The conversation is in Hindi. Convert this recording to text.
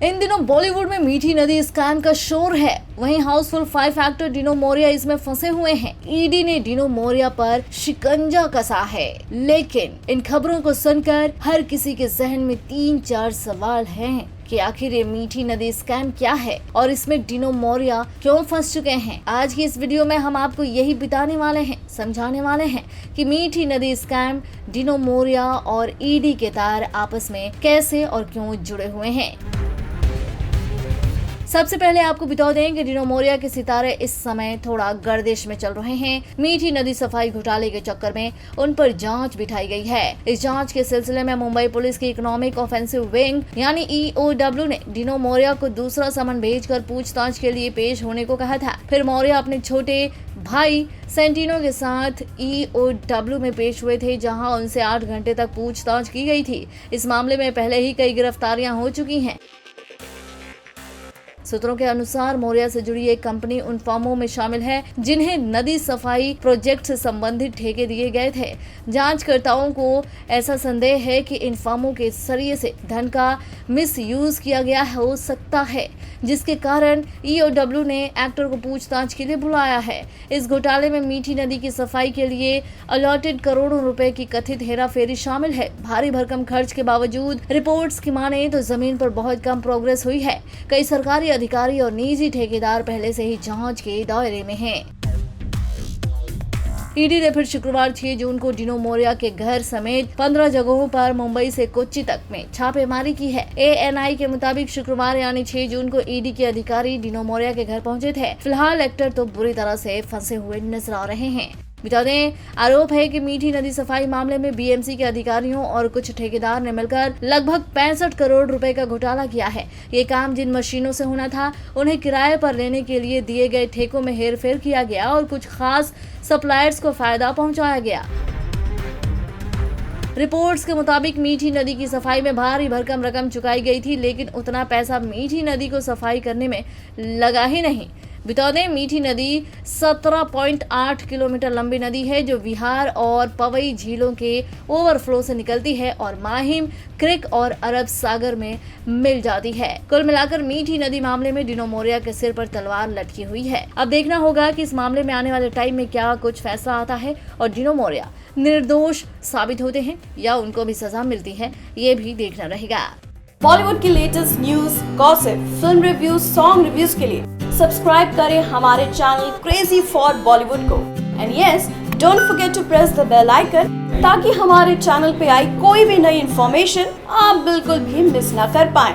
इन दिनों बॉलीवुड में मीठी नदी स्कैम का शोर है। वहीं हाउसफुल 5 एक्टर डिनो मोरिया इसमें फंसे हुए हैं। ईडी ने डिनो मोरिया पर शिकंजा कसा है, लेकिन इन खबरों को सुनकर हर किसी के जहन में 3-4 सवाल हैं कि आखिर ये मीठी नदी स्कैम क्या है और इसमें डिनो मोरिया क्यों फंस चुके हैं। आज की इस वीडियो में हम आपको यही बताने वाले हैं, समझाने वाले हैं कि मीठी नदी स्कैम, डिनो मोरिया और ईडी के तार आपस में कैसे और क्यों जुड़े हुए हैं। सबसे पहले आपको बता दें कि डिनो मोरिया के सितारे इस समय थोड़ा गर्दिश में चल रहे हैं। मीठी नदी सफाई घोटाले के चक्कर में उन पर जांच बिठाई गई है। इस जांच के सिलसिले में मुंबई पुलिस की इकोनॉमिक ऑफेंसिव विंग यानी EOW ने डिनो मोरिया को दूसरा समन भेजकर पूछताछ के लिए पेश होने को कहा था। फिर मोरिया अपने छोटे भाई सेंटिनो के साथ EOW में पेश हुए थे, जहां उनसे 8 घंटे तक पूछताछ की गई थी। इस मामले में पहले ही कई गिरफ्तारियां हो चुकी हैं। सूत्रों के अनुसार मोरिया से जुड़ी एक कंपनी उन फर्मों में शामिल है जिन्हें नदी सफाई प्रोजेक्ट से संबंधित ठेके दिए गए थे। जांचकर्ताओं को ऐसा संदेह है कि इन फर्मों के जरिए से धन का मिसयूज किया गया हो सकता है, जिसके कारण EOW ने एक्टर को पूछताछ के लिए बुलाया है। इस घोटाले में मीठी नदी की सफाई के लिए अलॉटेड करोड़ों रुपए की कथित हेराफेरी शामिल है। भारी भरकम खर्च के बावजूद रिपोर्ट्स की माने तो जमीन पर बहुत कम प्रोग्रेस हुई है। कई सरकारी अधिकारी और निजी ठेकेदार पहले से ही जांच के दायरे में हैं। ईडी ने फिर शुक्रवार 6 जून को डिनो मोरिया के घर समेत 15 जगहों पर मुंबई से कोच्चि तक में छापेमारी की है। ANI के मुताबिक शुक्रवार यानी 6 जून को ईडी के अधिकारी डिनो मोरिया के घर पहुंचे थे। फिलहाल एक्टर तो बुरी तरह से फंसे हुए नजर आ रहे हैं। बता दें, आरोप है कि मीठी नदी सफाई मामले में BMC के अधिकारियों और कुछ ठेकेदार ने मिलकर लगभग 65 करोड़ रुपए का घोटाला किया है। ये काम जिन मशीनों से होना था, उन्हें किराए पर लेने के लिए दिए गए ठेकों में हेरफेर किया गया और कुछ खास सप्लायर्स को फायदा पहुंचाया गया। रिपोर्ट्स के मुताबिक मीठी नदी की सफाई में भारी भरकम रकम चुकाई गई थी, लेकिन उतना पैसा मीठी नदी को सफाई करने में लगा ही नहीं। बता दें, मीठी नदी 17.8 किलोमीटर लंबी नदी है जो विहार और पवई झीलों के ओवरफ्लो से निकलती है और माहिम क्रिक और अरब सागर में मिल जाती है। कुल मिलाकर मीठी नदी मामले में डिनो मोरिया के सिर पर तलवार लटकी हुई है। अब देखना होगा कि इस मामले में आने वाले टाइम में क्या कुछ फैसला आता है और डिनो मोरिया निर्दोष साबित होते हैं या उनको भी सजा मिलती है, ये भी देखना रहेगा। बॉलीवुड की latest news, gossip, film reviews, song reviews के लिए सब्सक्राइब करें हमारे चैनल क्रेजी फॉर बॉलीवुड को। And yes, don't forget to press the bell icon ताकि हमारे चैनल पे आई कोई भी नई इन्फॉर्मेशन आप बिल्कुल भी मिस ना कर पाएं।